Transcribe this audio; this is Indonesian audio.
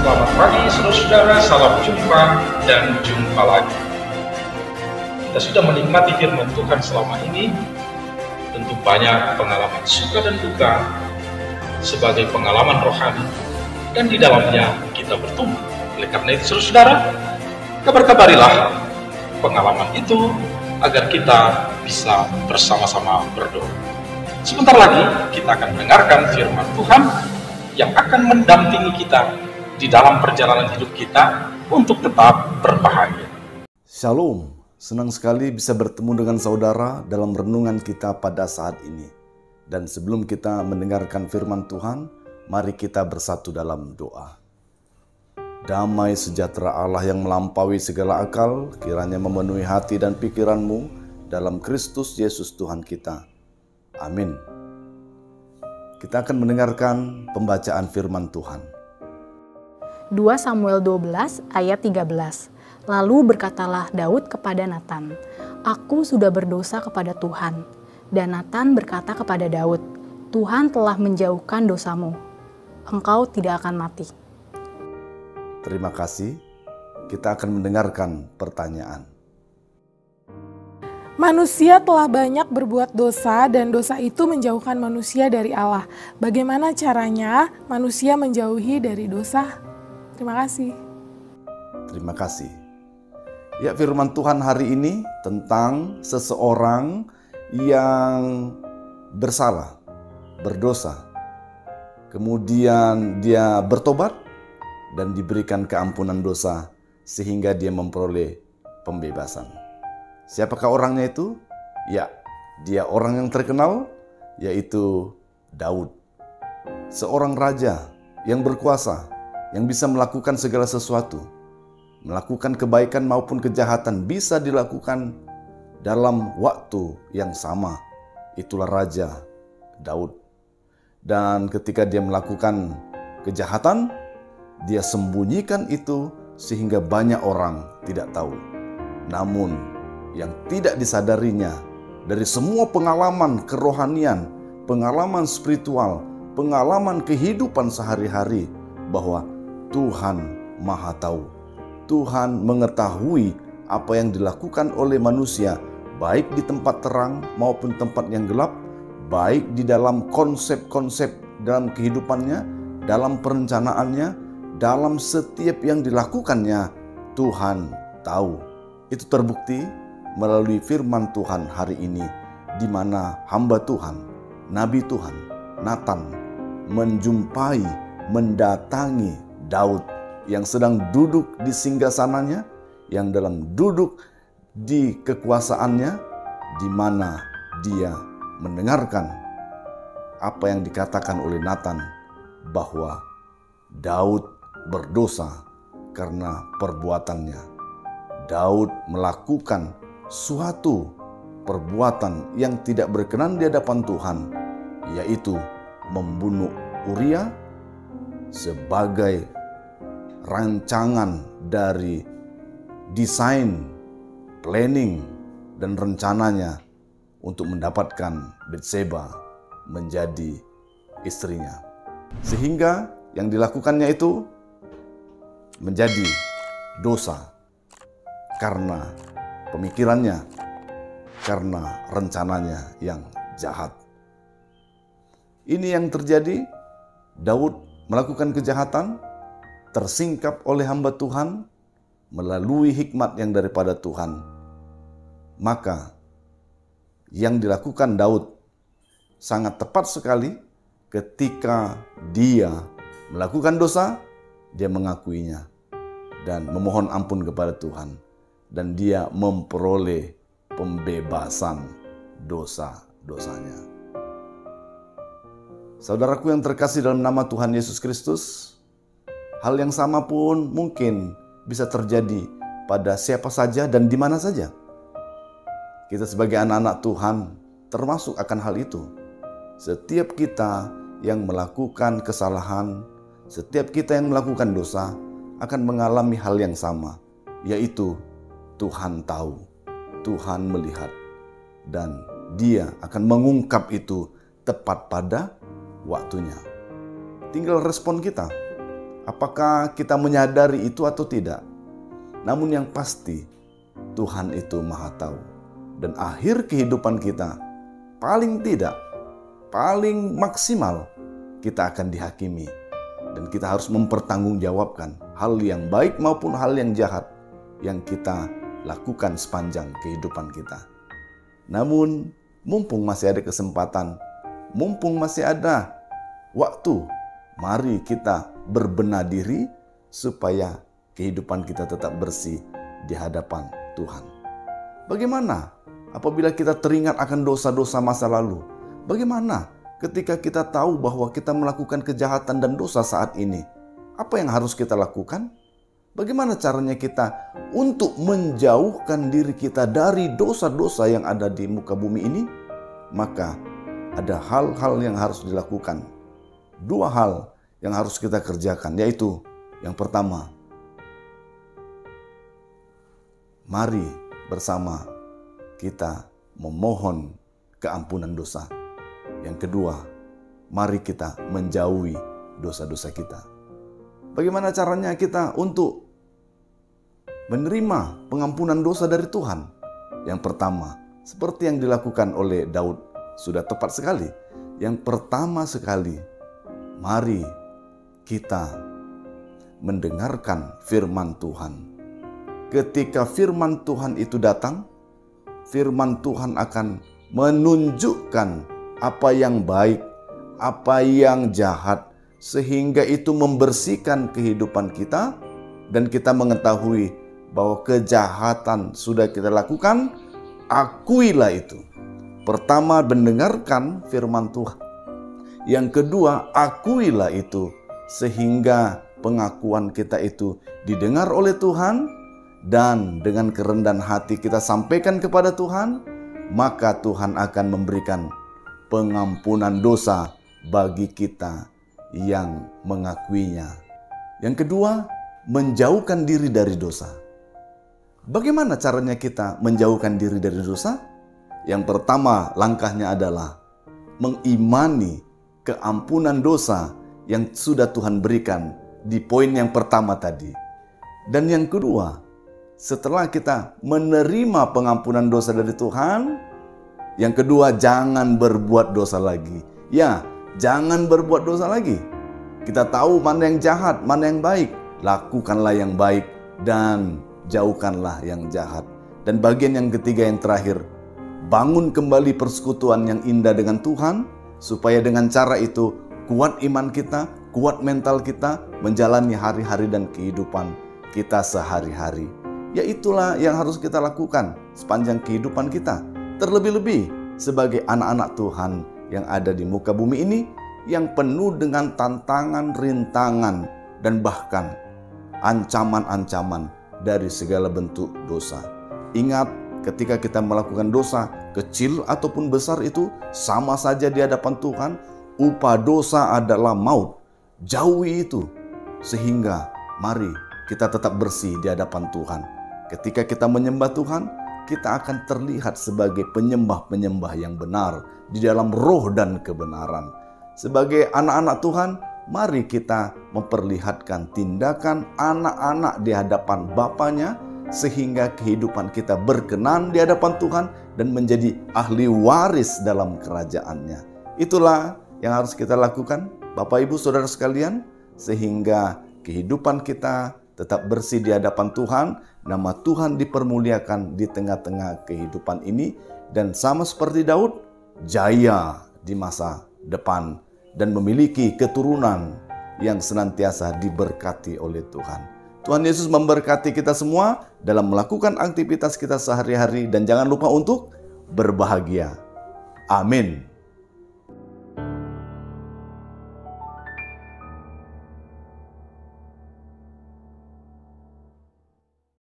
Selamat pagi saudara-saudara, salam jumpa dan jumpa lagi. Kita sudah menikmati firman Tuhan selama ini, tentu banyak pengalaman suka dan duka sebagai pengalaman rohani, dan di dalamnya kita bertumbuh. Oleh karena itu saudara-saudara, kabar-kabarilah pengalaman itu agar kita bisa bersama-sama berdoa. Sebentar lagi kita akan mendengarkan firman Tuhan yang akan mendampingi kita di dalam perjalanan hidup kita untuk tetap berbahagia. Shalom, senang sekali bisa bertemu dengan saudara dalam renungan kita pada saat ini. Dan sebelum kita mendengarkan firman Tuhan, mari kita bersatu dalam doa. Damai sejahtera Allah yang melampaui segala akal, kiranya memenuhi hati dan pikiranmu dalam Kristus Yesus Tuhan kita. Amin. Kita akan mendengarkan pembacaan firman Tuhan. 2 Samuel 12 ayat 13. Lalu berkatalah Daud kepada Natan, "Aku sudah berdosa kepada Tuhan." Dan Natan berkata kepada Daud, "Tuhan telah menjauhkan dosamu. Engkau tidak akan mati." Terima kasih. Kita akan mendengarkan pertanyaan. Manusia telah banyak berbuat dosa dan dosa itu menjauhkan manusia dari Allah. Bagaimana caranya manusia menjauhi dari dosa? Terima kasih. Terima kasih. Ya, firman Tuhan hari ini tentang seseorang yang bersalah, berdosa. Kemudian dia bertobat dan diberikan keampunan dosa sehingga dia memperoleh pembebasan. Siapakah orangnya itu? Ya, dia orang yang terkenal, yaitu Daud. Seorang raja yang berkuasa, yang bisa melakukan segala sesuatu. Melakukan kebaikan maupun kejahatan bisa dilakukan dalam waktu yang sama. Itulah Raja Daud. Dan ketika dia melakukan kejahatan, dia sembunyikan itu sehingga banyak orang tidak tahu. Namun yang tidak disadarinya dari semua pengalaman kerohanian, pengalaman spiritual, pengalaman kehidupan sehari-hari, bahwa Tuhan Maha Tahu. Tuhan mengetahui apa yang dilakukan oleh manusia, baik di tempat terang maupun tempat yang gelap, baik di dalam konsep-konsep dalam kehidupannya, dalam perencanaannya, dalam setiap yang dilakukannya. Tuhan tahu. Itu terbukti melalui firman Tuhan hari ini, di mana hamba Tuhan, Nabi Tuhan, Natan, mendatangi Daud yang sedang duduk di singgasananya, yang dalam duduk di kekuasaannya, di mana dia mendengarkan apa yang dikatakan oleh Natan, bahwa Daud berdosa karena perbuatannya. Daud melakukan suatu perbuatan yang tidak berkenan di hadapan Tuhan, yaitu membunuh Uria sebagai rancangan dari desain, planning, dan rencananya untuk mendapatkan Batseba menjadi istrinya. Sehingga yang dilakukannya itu menjadi dosa karena pemikirannya, karena rencananya yang jahat. Ini yang terjadi. Daud melakukan kejahatan, tersingkap oleh hamba Tuhan melalui hikmat yang daripada Tuhan. Maka yang dilakukan Daud sangat tepat sekali. Ketika dia melakukan dosa, dia mengakuinya dan memohon ampun kepada Tuhan. Dan dia memperoleh pembebasan dosa-dosanya. Saudaraku yang terkasih dalam nama Tuhan Yesus Kristus, hal yang sama pun mungkin bisa terjadi pada siapa saja dan di mana saja. Kita sebagai anak-anak Tuhan termasuk akan hal itu. Setiap kita yang melakukan kesalahan, setiap kita yang melakukan dosa akan mengalami hal yang sama, yaitu Tuhan tahu, Tuhan melihat, dan Dia akan mengungkap itu tepat pada waktunya. Tinggal respon kita. Apakah kita menyadari itu atau tidak? Namun yang pasti, Tuhan itu Maha Tahu. Dan akhir kehidupan kita, paling tidak, paling maksimal, kita akan dihakimi. Dan kita harus mempertanggungjawabkan hal yang baik maupun hal yang jahat yang kita lakukan sepanjang kehidupan kita. Namun, mumpung masih ada kesempatan, mumpung masih ada waktu, mari kita berbenah diri supaya kehidupan kita tetap bersih di hadapan Tuhan. Bagaimana apabila kita teringat akan dosa-dosa masa lalu? Bagaimana ketika kita tahu bahwa kita melakukan kejahatan dan dosa saat ini? Apa yang harus kita lakukan? Bagaimana caranya kita untuk menjauhkan diri kita dari dosa-dosa yang ada di muka bumi ini? Maka ada hal-hal yang harus dilakukan. 2 hal yang harus kita kerjakan, yaitu yang pertama, mari bersama kita memohon keampunan dosa. Yang kedua, mari kita menjauhi dosa-dosa kita. Bagaimana caranya kita untuk menerima pengampunan dosa dari Tuhan? Yang pertama, seperti yang dilakukan oleh Daud, sudah tepat sekali. Yang pertama sekali, mari kita mendengarkan firman Tuhan. Ketika firman Tuhan itu datang, firman Tuhan akan menunjukkan apa yang baik, apa yang jahat, sehingga itu membersihkan kehidupan kita dan kita mengetahui bahwa kejahatan sudah kita lakukan, akuilah itu. Pertama, mendengarkan firman Tuhan. Yang kedua, akuilah itu sehingga pengakuan kita itu didengar oleh Tuhan, dan dengan kerendahan hati kita sampaikan kepada Tuhan, maka Tuhan akan memberikan pengampunan dosa bagi kita yang mengakuinya. Yang kedua, menjauhkan diri dari dosa. Bagaimana caranya kita menjauhkan diri dari dosa? Yang pertama, langkahnya adalah mengimani keampunan dosa yang sudah Tuhan berikan di poin yang pertama tadi. Dan yang kedua, setelah kita menerima pengampunan dosa dari Tuhan, yang kedua, jangan berbuat dosa lagi. Ya, jangan berbuat dosa lagi. Kita tahu mana yang jahat, mana yang baik. Lakukanlah yang baik dan jauhkanlah yang jahat. Dan bagian yang ketiga, yang terakhir, bangun kembali persekutuan yang indah dengan Tuhan, supaya dengan cara itu kuat iman kita, kuat mental kita, menjalani hari-hari dan kehidupan kita sehari-hari. Ya, itulah yang harus kita lakukan sepanjang kehidupan kita. Terlebih-lebih sebagai anak-anak Tuhan yang ada di muka bumi ini, yang penuh dengan tantangan, rintangan, dan bahkan ancaman-ancaman dari segala bentuk dosa. Ingat, ketika kita melakukan dosa, kecil ataupun besar, itu sama saja di hadapan Tuhan. Upah dosa adalah maut. Jauhi itu. Sehingga mari kita tetap bersih di hadapan Tuhan. Ketika kita menyembah Tuhan, kita akan terlihat sebagai penyembah-penyembah yang benar di dalam roh dan kebenaran. Sebagai anak-anak Tuhan, mari kita memperlihatkan tindakan anak-anak di hadapan Bapanya, sehingga kehidupan kita berkenan di hadapan Tuhan dan menjadi ahli waris dalam kerajaannya. Itulah yang harus kita lakukan, Bapak Ibu Saudara sekalian, sehingga kehidupan kita tetap bersih di hadapan Tuhan, nama Tuhan dipermuliakan di tengah-tengah kehidupan ini, dan sama seperti Daud, jaya di masa depan dan memiliki keturunan yang senantiasa diberkati oleh Tuhan. Tuhan Yesus memberkati kita semua dalam melakukan aktivitas kita sehari-hari, dan jangan lupa untuk berbahagia. Amin.